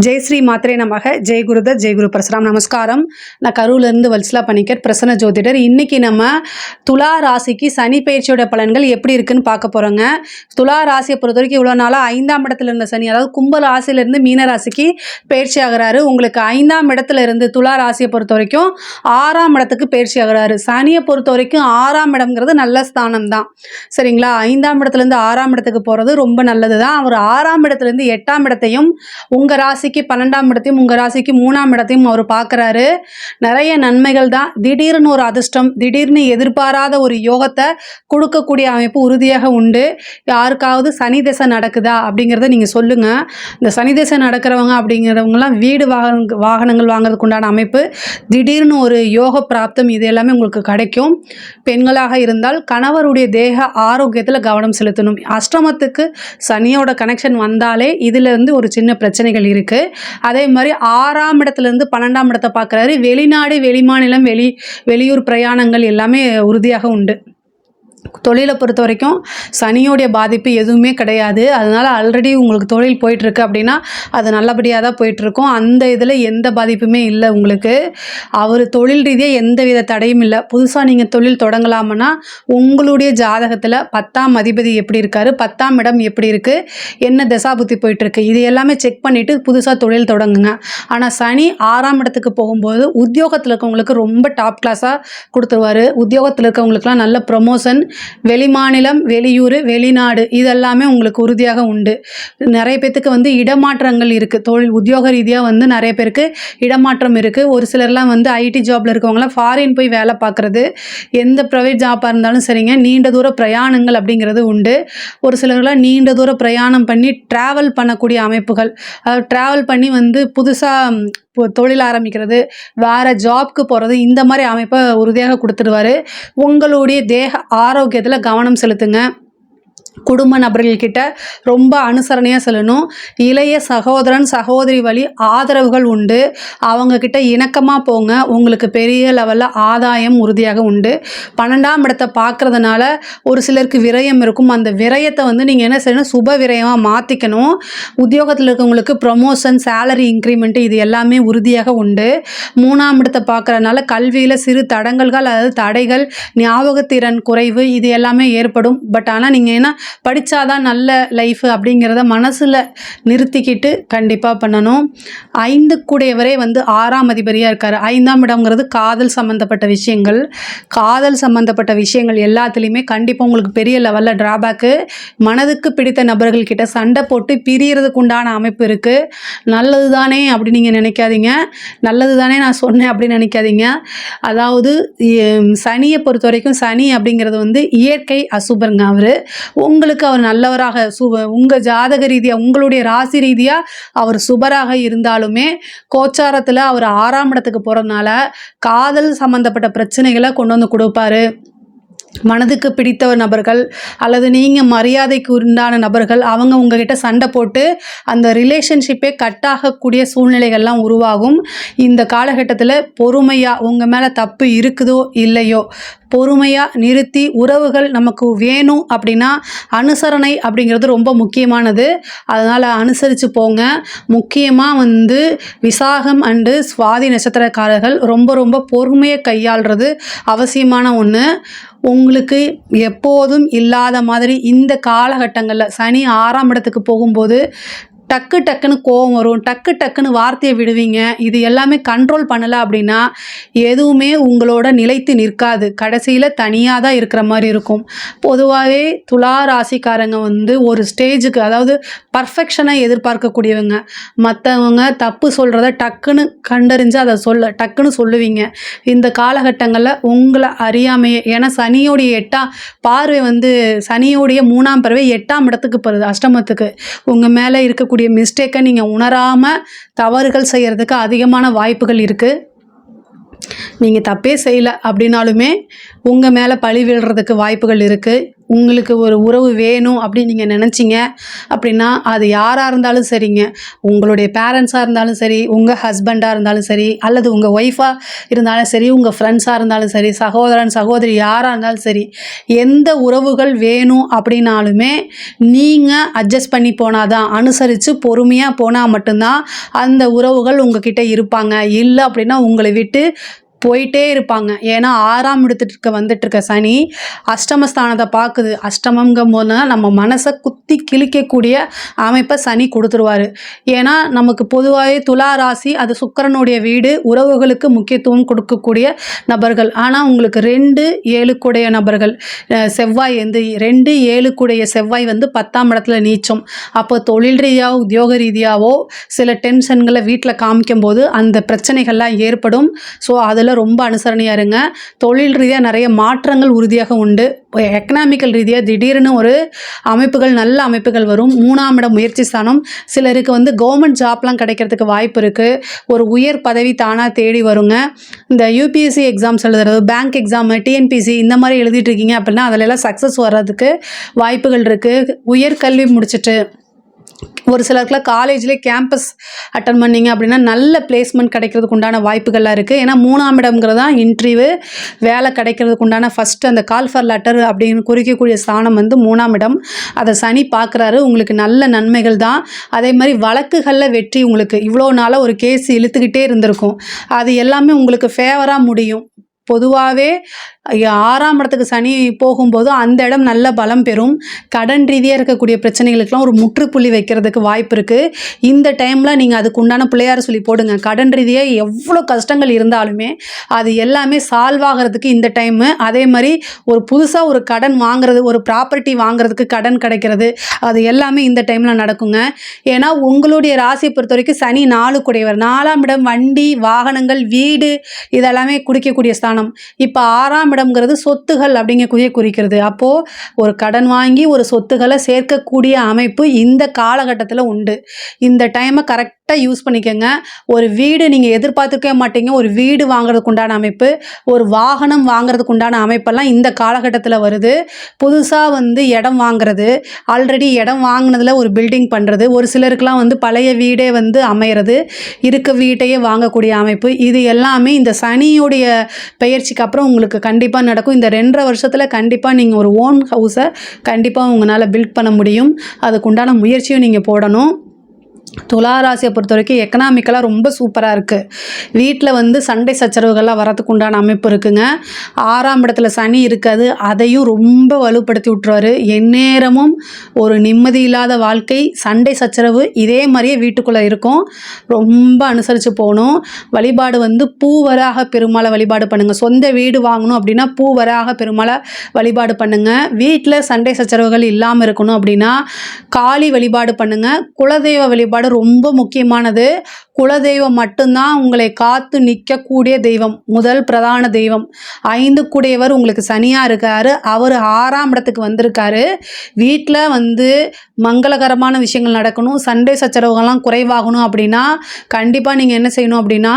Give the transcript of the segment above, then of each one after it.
ஜெய் ஸ்ரீ மாத்ரே நமக. ஜெய் குருதத், ஜெய் குரு பரசுராம். நமஸ்காரம். நான் கரூர்லேருந்து வல்சலா பணிக்கர், பிரசன்ன ஜோதிடர். இன்றைக்கி நம்ம துலா ராசிக்கு சனி பயிற்சியோட பலன்கள் எப்படி இருக்குன்னு பார்க்க போகிறோங்க. துலா ராசியை பொறுத்த வரைக்கும் இவ்வளோ நாளாக 5ஆம் இடத்துல இருந்த சனி, அதாவது கும்ப ராசியிலேருந்து மீன ராசிக்கு பயிற்சி ஆகிறாரு. உங்களுக்கு 5ஆம் இடத்துல இருந்து துலா ராசியை பொறுத்த வரைக்கும் 6ஆம் இடத்துக்கு பயிற்சி ஆகிறாரு. சனியை பொறுத்த வரைக்கும் 6ஆம் இடம்ங்கிறது நல்ல ஸ்தானம் தான், சரிங்களா? 5ஆம் இடத்துலேருந்து 6ஆம் இடத்துக்கு போகிறது ரொம்ப நல்லது தான். அவர் 6ஆம் இடத்துலேருந்து 8ஆம் இடத்தையும் உங்கள் ராசிக்கு 12ஆம் இடத்தையும் உங்கள் ராசிக்கு 3ஆம் இடத்தையும் அவர் பார்க்குறாரு. நிறைய நன்மைகள் தான். திடீர்னு ஒரு அதிர்ஷ்டம், திடீர்னு எதிர்பாராத ஒரு யோகத்தை கொடுக்கக்கூடிய அமைப்பு உறுதியாக உண்டு. யாருக்காவது சனி திசை நடக்குதா அப்படிங்கிறத நீங்கள் சொல்லுங்கள். இந்த சனி திசை நடக்கிறவங்க அப்படிங்கிறவங்கலாம் வீடு வாகனங்கள் வாங்குறதுக்கு உண்டான அமைப்பு, திடீர்னு ஒரு யோக பிராப்தம், இது எல்லாமே உங்களுக்கு கிடைக்கும். பெண்களாக இருந்தால் கணவருடைய தேக ஆரோக்கியத்தில் கவனம் செலுத்தணும். அஷ்டமத்துக்கு சனியோட கனெக்ஷன் வந்தாலே இதிலிருந்து ஒரு சின்ன பிரச்சனைகள் இருக்குது. அதே மாதிரி 6ஆம் இடத்துலேருந்து 12ஆம் இடத்தை பார்க்குறாரு. வெளிநாடு, வெளிமாநிலம், வெளியூர் பிரயாணங்கள் எல்லாமே உறுதியாக உண்டு. தொழிலை பொறுத்த வரைக்கும் சனியோடைய பாதிப்பு எதுவுமே கிடையாது. அதனால் ஆல்ரெடி உங்களுக்கு தொழில் போயிட்டுருக்கு அப்படின்னா அது நல்லபடியாக தான் போயிட்டுருக்கும். அந்த இதில் எந்த பாதிப்புமே இல்லை உங்களுக்கு. அவர் தொழில் ரீதியாக எந்த வித தடையும் இல்லை. புதுசாக நீங்கள் தொழில் தொடங்கலாம்னா உங்களுடைய ஜாதகத்தில் 10ஆம் அதிபதி எப்படி இருக்கார், 10ஆம் இடம் எப்படி இருக்குது, என்ன தசாபுத்தி போயிட்டுருக்கு, இது எல்லாமே செக் பண்ணிவிட்டு புதுசாக தொழில் தொடங்குங்க. ஆனால் சனி 6ஆம் இடத்துக்கு போகும்போது உத்தியோகத்தில் இருக்கவங்களுக்கு ரொம்ப டாப் கிளாஸாக கொடுத்துருவார். உத்தியோகத்தில் இருக்கவங்களுக்குலாம் நல்ல ப்ரமோஷன், வெளிமாநிலம், வெளியூர், வெளிநாடு, இதெல்லாமே உங்களுக்கு உறுதியாக உண்டு. நிறைய பேத்துக்கு இடமாற்றங்கள் இருக்குது. தொழில் உத்தியோக ரீதியாக நிறைய பேருக்கு இடமாற்றம் இருக்குது. ஒரு சிலர்லாம் ஐடி ஜாபில் இருக்கவங்களாம் ஃபாரின் போய் வேலை பார்க்குறது, எந்த ப்ரைவேட் ஜாப்பாக இருந்தாலும் சரிங்க, நீண்ட தூர பிரயாணங்கள் அப்படிங்கிறது உண்டு. ஒரு சிலர்லாம் நீண்ட தூர பிரயாணம் பண்ணி ட்ராவல் பண்ணக்கூடிய அமைப்புகள், ட்ராவல் பண்ணி புதுசாக தொழில் ஆரம்பிக்கிறது, வேறு ஜாப்க்கு போகிறது, இந்த மாதிரி அமைப்பை உறுதியாக கொடுத்துடுவார். உங்களுடைய தேக ஆரோக்கியத்தில் கவனம் செலுத்துங்க. குடும்ப நபர்கள்கிட்ட ரொம்ப அனுசரணையாக செல்லணும். இளைய சகோதரன் சகோதரி வழி ஆதரவுகள் உண்டு. அவங்கக்கிட்ட இணக்கமாக போங்க. உங்களுக்கு பெரிய லெவலில் ஆதாயம் உறுதியாக உண்டு. 12ஆம் இடத்தை பார்க்குறதுனால ஒரு சிலருக்கு விரயம் இருக்கும். அந்த விரயத்தை நீங்கள் என்ன செய்யணும், சுப விரயமாக மாற்றிக்கணும். உத்தியோகத்தில் இருக்கவங்களுக்கு ப்ரமோஷன், சேலரி இன்க்ரிமெண்ட்டு, இது எல்லாமே உறுதியாக உண்டு. 3ஆம் இடத்தை பார்க்குறதுனால கல்வியில் சிறு தடங்கல்கள், அதாவது தடைகள், ஞாபகத்திறன் குறைவு, இது எல்லாமே ஏற்படும். பட் ஆனால் நீங்கள் என்ன படித்தாதான் நல்ல லைஃப் அப்படிங்கிறத மனசில் நிறுத்திக்கிட்டு கண்டிப்பாக பண்ணணும். 5 கூடையவரே 6ஆம் அதிபதியாக இருக்கார். 5ஆம் இடம்ங்கிறது காதல் சம்மந்தப்பட்ட விஷயங்கள். காதல் சம்மந்தப்பட்ட விஷயங்கள் எல்லாத்துலேயுமே கண்டிப்பாக உங்களுக்கு பெரிய லெவலில் ட்ராபேக்கு. மனதுக்கு பிடித்த நபர்கள்கிட்ட சண்டை போட்டு பிரியறதுக்கு உண்டான அமைப்பு இருக்குது. நல்லது தானே அப்படி நீங்கள் நினைக்காதீங்க. நல்லது தானே நான் சொன்னேன் அப்படின்னு நினைக்காதீங்க. அதாவது சனியை பொறுத்த வரைக்கும் சனி அப்படிங்கிறது இயற்கை அசுபருங்க. உங்களுக்கு அவர் நல்லவராக உங்கள் ஜாதக ரீதியாக, உங்களுடைய ராசி ரீதியாக அவர் சுபராக இருந்தாலுமே கோச்சாரத்தில் அவர் 6ஆம் இடத்துக்கு போகிறதுனால காதல் சம்மந்தப்பட்ட பிரச்சனைகளை கொண்டு கொடுப்பாரு. மனதுக்கு பிடித்த நபர்கள் அல்லது நீங்கள் மரியாதைக்கு உண்டான நபர்கள் அவங்க உங்ககிட்ட சண்டை போட்டு அந்த ரிலேஷன்ஷிப்பே கட் ஆகக்கூடிய சூழ்நிலைகள்லாம் உருவாகும். இந்த காலகட்டத்தில் பொறுமையாக, உங்கள் மேலே தப்பு இருக்குதோ இல்லையோ, பொறுமையாக நிறுத்தி, உறவுகள் நமக்கு வேணும் அப்படின்னா அனுசரணை அப்படிங்கிறது ரொம்ப முக்கியமானது. அதனால் அனுசரித்து போங்க. முக்கியமாக விசாகம் அண்டு சுவாதி நட்சத்திரக்காரர்கள் ரொம்ப ரொம்ப பொறுமையை கையாளுறது அவசியமான ஒன்று. உங்களுக்கு எப்போதும் இல்லாத மாதிரி இந்த காலகட்டங்களில் சனி 6ஆம் இடத்துக்கு போகும்போது டக்குன்னு கோவம் வரும், டக்குன்னு வார்த்தையை விடுவீங்க. இது எல்லாமே கண்ட்ரோல் பண்ணலை அப்படின்னா எதுவுமே உங்களோட நிலைத்து நிற்காது. கடைசியில் தனியாக தான் இருக்கிற மாதிரி இருக்கும். பொதுவாகவே துலா ராசிக்காரங்க ஒரு ஸ்டேஜுக்கு, அதாவது பர்ஃபெக்ஷனை எதிர்பார்க்கக்கூடியவங்க. மற்றவங்க தப்பு சொல்கிறத டக்குன்னு கண்டறிஞ்சு அதை டக்குன்னு சொல்லுவீங்க. இந்த காலகட்டங்களில் உங்களை அறியாமையே, ஏன்னா சனியோடைய 8ஆம் பார்வை சனியோடைய 3ஆம் பார்வை 8ஆம் இடத்துக்கு போகிறது, அஷ்டமத்துக்கு. உங்கள் மேலே இருக்கக்கூடிய மிஸ்டேக்கை நீங்கள் உணராமல் தவறுகள் செய்கிறதுக்கு அதிகமான வாய்ப்புகள் இருக்குது. நீங்கள் தப்பே செய்யலை அப்படின்னாலுமே உங்கள் மேலே பழி விழுறதுக்கு வாய்ப்புகள் இருக்குது. உங்களுக்கு ஒரு உறவு வேணும் அப்படின்னு நீங்கள் நினச்சிங்க அப்படின்னா அது யாராக இருந்தாலும் சரிங்க, உங்களுடைய பேரண்ட்ஸாக இருந்தாலும் சரி, உங்கள் ஹஸ்பண்டாக இருந்தாலும் சரி, அல்லது உங்கள் ஒய்ஃபாக இருந்தாலும் சரி, உங்கள் ஃப்ரெண்ட்ஸாக இருந்தாலும் சரி, சகோதரன் சகோதரி யாராக இருந்தாலும் சரி, எந்த உறவுகள் வேணும் அப்படின்னாலுமே நீங்கள் அட்ஜஸ்ட் பண்ணி போனால் தான், அனுசரித்து பொறுமையாக போனால் மட்டும்தான் அந்த உறவுகள் உங்ககிட்ட இருப்பாங்க. இல்லை அப்படின்னா உங்களை விட்டு போயிட்டே இருப்பாங்க. ஏன்னா 6ஆம் இடத்துக்கு வந்துட்டுருக்க சனி அஷ்டமஸ்தானத்தை பார்க்குது. அஷ்டமங்கும் போது நம்ம மனசை குத்தி கிழிக்கக்கூடிய அமைப்பை சனி கொடுத்துருவார். ஏன்னா நமக்கு பொதுவாகவே துலா ராசி அது சுக்கிரனுடைய வீடு, உறவுகளுக்கு முக்கியத்துவம் கொடுக்கக்கூடிய நபர்கள். ஆனால் உங்களுக்கு 2 7 நபர்கள், செவ்வாய் வந்து 2 7 செவ்வாய் வந்து 10ஆம் இடத்துல நீச்சம். அப்போ தொழில் ரீதியாகவோ உத்தியோக ரீதியாகவோ சில டென்ஷன்களை வீட்டில் காமிக்கும் போது அந்த பிரச்சனைகள்லாம் ஏற்படும். ஸோ அதில் ரொம்ப அனுசரணையாக இருங்க. தொழில் ரீதியாக நிறைய மாற்றங்கள் உறுதியாக உண்டு. எக்கனாமிக்கல் ரீதியாக திடீர்னு ஒரு அமைப்புகள், நல்ல அமைப்புகள் வரும். 3ஆம் இடம் முயற்சி ஸ்தானம். சிலருக்கு வந்து கவர்மெண்ட் ஜாப்லாம் கிடைக்கிறதுக்கு வாய்ப்பு இருக்குது. ஒரு உயர் பதவி தானாக தேடி வருங்க. இந்த யூபிஎஸ்சி எக்ஸாம்ஸ் எழுதுறது, பேங்க் எக்ஸாம், டிஎன்பிசி இந்த மாதிரி எழுதிட்டு இருக்கீங்க அப்படின்னா அதிலெல்லாம் சக்ஸஸ் வர்றதுக்கு வாய்ப்புகள் இருக்குது. உயர்கல்வி முடிச்சுட்டு ஒரு சிலருக்குலாம் காலேஜ்லேயே கேம்பஸ் அட்டன் பண்ணிங்க அப்படின்னா நல்ல பிளேஸ்மெண்ட் கிடைக்கிறதுக்கு உண்டான வாய்ப்புகள்லாம் இருக்குது. ஏன்னா 3ஆம் இடம்ங்கிறது தான் இன்டர்வியூ, வேலை கிடைக்கிறதுக்கு உண்டான ஃபஸ்ட்டு அந்த கால் ஃபார் லெட்டர் அப்படின்னு குறிக்கக்கூடிய ஸ்தானம் வந்து 3ஆம் இடம். அதை சனி பார்க்குறாரு. உங்களுக்கு நல்ல நன்மைகள் தான். அதே மாதிரி வழக்குகளில் வெற்றி. உங்களுக்கு இவ்வளோ நாளாக ஒரு கேஸ் இழுத்துக்கிட்டே இருந்திருக்கும், அது எல்லாமே உங்களுக்கு ஃபேவராக முடியும். பொதுவாகவே 6ஆம் இடத்துக்கு சனி போகும்போது அந்த இடம் நல்ல பலம் பெறும். கடன் ரீதியாக இருக்கக்கூடிய பிரச்சனைகளுக்கெல்லாம் ஒரு முற்றுப்புள்ளி வைக்கிறதுக்கு வாய்ப்பு இருக்குது. இந்த டைமில் நீங்கள் அதுக்கு உண்டான பிள்ளையார் சொல்லி போடுங்க. கடன் ரீதியாக எவ்வளோ கஷ்டங்கள் இருந்தாலுமே அது எல்லாமே சால்வ் ஆகிறதுக்கு இந்த டைமு. அதே மாதிரி ஒரு புதுசாக ஒரு கடன் வாங்குறது, ஒரு ப்ராப்பர்ட்டி வாங்குறதுக்கு கடன் கிடைக்கிறது, அது எல்லாமே இந்த டைமில் நடக்குங்க. ஏன்னா உங்களுடைய ராசியை பொறுத்த வரைக்கும் சனி 4 கூடையவர். 4ஆம் இடம் வண்டி, வாகனங்கள், வீடு இதெல்லாமே குடிக்கக்கூடிய ஸ்தானம். இப்போ 6ஆம் இடம்ங்கிறது சொத்துகள் அப்படிங்கக்கூடிய குறிக்கிறது. அப்போது ஒரு கடன் வாங்கி ஒரு சொத்துக்களை சேர்க்கக்கூடிய அமைப்பு இந்த காலகட்டத்தில் உண்டு. இந்த டைமை கரெக்டாக யூஸ் பண்ணிக்கோங்க. ஒரு வீடு நீங்கள் எதிர்பார்த்துக்கவே மாட்டீங்க, ஒரு வீடு வாங்குறதுக்கு உண்டான அமைப்பு, ஒரு வாகனம் வாங்குறதுக்கு உண்டான அமைப்பெல்லாம் இந்த காலகட்டத்தில் வருது. புதுசாக வந்து இடம் வாங்குறது, ஆல்ரெடி இடம் வாங்கினதில் ஒரு பில்டிங் பண்ணுறது, ஒரு சிலருக்கெலாம் வந்து பழைய வீடே வந்து அமையிறது, இருக்க வீட்டையே வாங்கக்கூடிய அமைப்பு, இது எல்லாமே இந்த சனியுடைய பெயர்ச்சிக்கு அப்புறம் உங்களுக்கு கண்டிப்பாக நடக்கும். இந்த 2.5 வருஷத்தில் கண்டிப்பாக நீங்கள் ஒரு ஓன் ஹவுஸை கண்டிப்பாக உங்களால் பில்ட் பண்ண முடியும். அதுக்குண்டான முயற்சியும் நீங்கள் போடணும். துலா ராசியை பொறுத்த வரைக்கும் எக்கனாமிக்கலாக ரொம்ப சூப்பராக இருக்குது. வீட்டில் வந்து சண்டை சச்சரவுகள்லாம் வரத்துக்கு உண்டான அமைப்பு இருக்குங்க. 6ஆம் இடத்துல சனி இருக்காது, அதையும் ரொம்ப வலுப்படுத்தி விட்டுருவார். எந்நேரமும் ஒரு நிம்மதி இல்லாத வாழ்க்கை, சண்டை சச்சரவு இதே மாதிரியே வீட்டுக்குள்ளே இருக்கும். ரொம்ப அனுசரித்து போகணும். வழிபாடு வந்து பூவராக பெருமாளை வழிபாடு பண்ணுங்கள். சொந்த வீடு வாங்கணும் அப்படின்னா பூவராக பெருமாளை வழிபாடு பண்ணுங்கள். வீட்டில் சண்டை சச்சரவுகள் இல்லாமல் இருக்கணும் அப்படின்னா காளி வழிபாடு பண்ணுங்கள். குலதெய்வ வழிபாடு ரொம்ப முக்கியமானது. குலதெய்வம் மட்டும்தான் உங்களை காத்து நிற்கக்கூடிய தெய்வம், முதல் பிரதான தெய்வம். 5 கூடையவர் உங்களுக்கு சனியாக இருக்காரு, அவர் 6ஆம் இடத்துக்கு வந்திருக்காரு. வீட்டில் வந்து மங்களகரமான விஷயங்கள் நடக்கணும், சண்டை சச்சரவுகள்லாம் குறைவாகணும் அப்படின்னா கண்டிப்பாக நீங்கள் என்ன செய்யணும் அப்படின்னா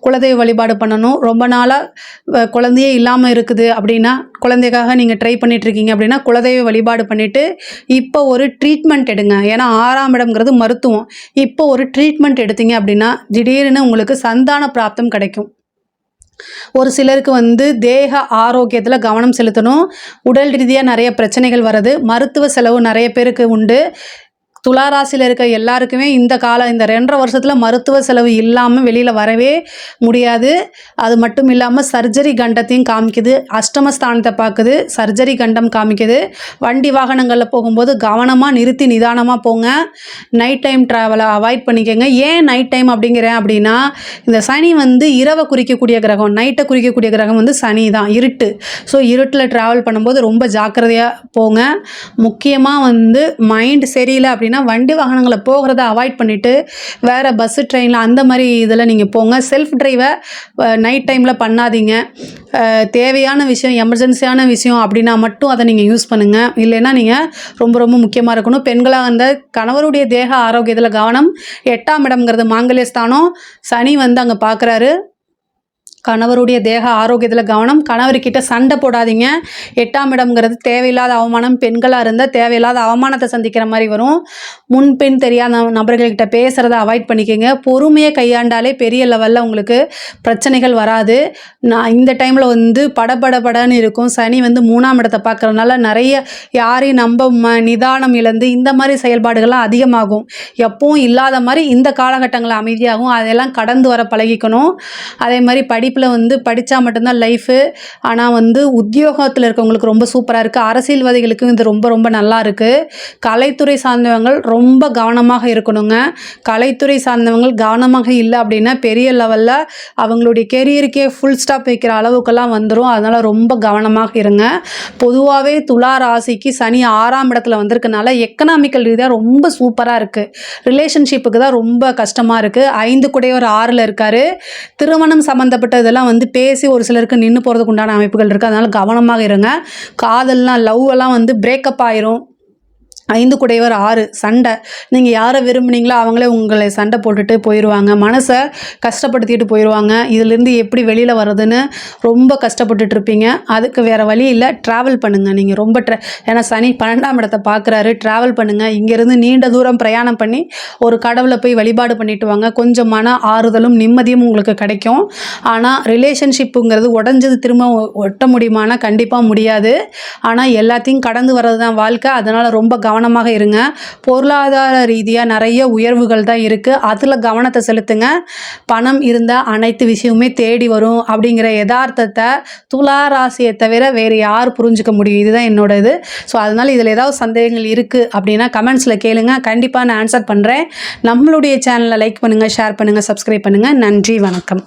குலதெய்வ வழிபாடு பண்ணணும். ரொம்ப நாளாக குழந்தையே இல்லாமல் இருக்குது அப்படின்னா, குழந்தைக்காக நீங்கள் ட்ரை பண்ணிகிட்ருக்கீங்க அப்படின்னா குலதெய்வ வழிபாடு பண்ணிவிட்டு இப்போ ஒரு ட்ரீட்மெண்ட் எடுங்க. ஏன்னா 6ஆம் இடம்ங்கிறது மருத்துவம். இப்போ ஒரு ட்ரீட்மெண்ட் எடுத்தீங்க அப்படின்னா திடீர்னு உங்களுக்கு சந்தான பிராப்தம் கிடைக்கும். ஒரு சிலருக்கு வந்து தேக ஆரோக்கியத்தில் கவனம் செலுத்தணும். உடல் ரீதியாக நிறைய பிரச்சனைகள் வருது, மருத்துவ செலவு நிறைய பேருக்கு உண்டு. துளாராசியில் இருக்க எல்லாருக்குமே இந்த 2.5 வருஷத்தில் மருத்துவ செலவு இல்லாமல் வெளியில் வரவே முடியாது. அது மட்டும் இல்லாமல் சர்ஜரி கண்டத்தையும் காமிக்குது. அஷ்டமஸ்தானத்தை பார்க்குது, சர்ஜரி கண்டம் காமிக்குது. வண்டி வாகனங்களில் போகும்போது கவனமாக நிறுத்தி நிதானமாக போங்க. நைட் டைம் ட்ராவலை அவாய்ட் பண்ணிக்கோங்க. ஏன் நைட் டைம் அப்படிங்கிறேன் அப்படின்னா இந்த சனி வந்து இரவை குறிக்கக்கூடிய கிரகம், நைட்டை குறிக்கக்கூடிய கிரகம் வந்து சனி தான், இருட்டு. ஸோ இருட்டில் ட்ராவல் பண்ணும்போது ரொம்ப ஜாக்கிரதையாக போங்க. முக்கியமாக வந்து மைண்ட் சரியில்லை அப்படின்னா வண்டி வாகனங்களை போகிறத அவாய்ட் பண்ணிவிட்டு வேறு பஸ்ஸு, ட்ரெயினில் அந்த மாதிரி இதில் நீங்கள் போங்க. செல்ஃப் டிரைவை நைட் டைமில் பண்ணாதீங்க. தேவையான விஷயம், எமர்ஜென்சியான விஷயம் அப்படின்னா மட்டும் அதை நீங்கள் யூஸ் பண்ணுங்கள். இல்லைன்னா நீங்கள் ரொம்ப ரொம்ப முக்கியமாக இருக்கணும். பெண்களாக அந்த கணவருடைய தேக ஆரோக்கியத்தில் கவனம். 8ஆம் இடம்ங்கிறது மாங்கல்யஸ்தானம், சனி வந்து அங்கே பார்க்குறாரு. கணவருடைய தேக ஆரோக்கியத்தில் கவனம். கணவர்கிட்ட சண்டை போடாதீங்க. 8ஆம் இடம்ங்கிறது தேவையில்லாத அவமானம். பெண்களாக இருந்தால் தேவையில்லாத அவமானத்தை சந்திக்கிற மாதிரி வரும். முன்பின் தெரியாத நபர்கள்கிட்ட பேசுகிறத அவாய்ட் பண்ணிக்கோங்க. பொறுமையை கையாண்டாலே பெரிய லெவலில் உங்களுக்கு பிரச்சனைகள் வராது. நான் இந்த டைமில் வந்து படபடன்னு இருக்கும். சனி வந்து 3ஆம் இடத்தை பார்க்குறதுனால நிறைய யாரையும் நம்ப நிதானம் இழந்து இந்த மாதிரி செயல்பாடுகள்லாம் அதிகமாகும். எப்பவும் இல்லாத மாதிரி இந்த காலகட்டங்களில் அமைதியாகும். அதெல்லாம் கடந்து வர பழகிக்கணும். அதே மாதிரி படிப்பில் வந்து படித்தா மட்டும்தான் லைஃபு. ஆனால் வந்து உத்தியோகத்தில் இருக்கவங்களுக்கு ரொம்ப சூப்பராக இருக்குது. அரசியல்வாதிகளுக்கும் இது ரொம்ப நல்லா இருக்குது. கலைத்துறை சார்ந்தவங்கள் ரொம்ப கவனமாக இருக்கணுங்க. கலைத்துறை சார்ந்தவங்கள் கவனமாக இல்லை அப்படின்னா பெரிய லெவலில் அவங்களுடைய கெரியருக்கே ஃபுல் ஸ்டாப் வைக்கிற அளவுக்கெல்லாம் வந்துடும். அதனால் ரொம்ப கவனமாக இருங்க. பொதுவாகவே துலா ராசிக்கு சனி 6ஆம் இடத்துல வந்திருக்கனால எக்கனாமிக்கல் ரீதியாக ரொம்ப சூப்பராக இருக்குது. ரிலேஷன்ஷிப்புக்கு தான் ரொம்ப கஷ்டமாக இருக்குது. 5 குடையவர் 6ல் இருக்கார். திருமணம் சம்மந்தப்பட்ட இதெல்லாம் வந்து பேசி ஒரு சிலருக்கு நின்று போகிறதுக்கு உண்டான அமைப்புகள் இருக்குது. அதனால் கவனமாக இருங்க. காதல்லாம் லவ் எல்லாம் வந்து பிரேக்கப் ஆயிரும். 5 குடையவர் 6 சண்டை. நீங்கள் யாரை விரும்புனீங்களோ அவங்களே உங்களை சண்டை போட்டுட்டு போயிடுவாங்க. மனசை கஷ்டப்படுத்திட்டு போயிடுவாங்க. இதிலேருந்து எப்படி வெளியில் வர்றதுன்னு ரொம்ப கஷ்டப்பட்டுட்டு இருப்பீங்க. அதுக்கு வேறு வழி இல்லை. ட்ராவல் பண்ணுங்கள். நீங்கள் ரொம்ப ஏன்னா சனி 12ஆம் இடத்தை பார்க்குறாரு. ட்ராவல் பண்ணுங்கள். இங்கேருந்து நீண்ட தூரம் பிரயாணம் பண்ணி ஒரு கடவுளை போய் வழிபாடு பண்ணிட்டு வாங்க. கொஞ்சம் மன ஆறுதலும் நிம்மதியும் உங்களுக்கு கிடைக்கும். ஆனால் ரிலேஷன்ஷிப்புங்கிறது உடஞ்சது திரும்ப ஒட்ட முடியுமானா கண்டிப்பாக முடியாது. ஆனால் எல்லாத்தையும் கடந்து வர்றது தான் வாழ்க்கை. அதனால் ரொம்ப கவனமாக இருங்க. பொருளாதார ரீதியாக நிறைய உயர்வுகள் தான் இருக்குது. அதில் கவனத்தை செலுத்துங்க. பணம் இருந்தால் அனைத்து விஷயமுமே தேடி வரும் அப்படிங்கிற யதார்த்தத்தை துலா ராசியை தவிர வேறு யார் புரிஞ்சுக்க முடியும்? இதுதான் என்னோட இது. ஸோ அதனால் இதில் ஏதாவது சந்தேகங்கள் இருக்குது அப்படின்னா கமெண்ட்ஸில் கேளுங்க. கண்டிப்பாக நான் ஆன்சர் பண்ணுறேன். நம்மளுடைய சேனலை லைக் பண்ணுங்கள், ஷேர் பண்ணுங்கள், சப்ஸ்கிரைப் பண்ணுங்கள். நன்றி, வணக்கம்.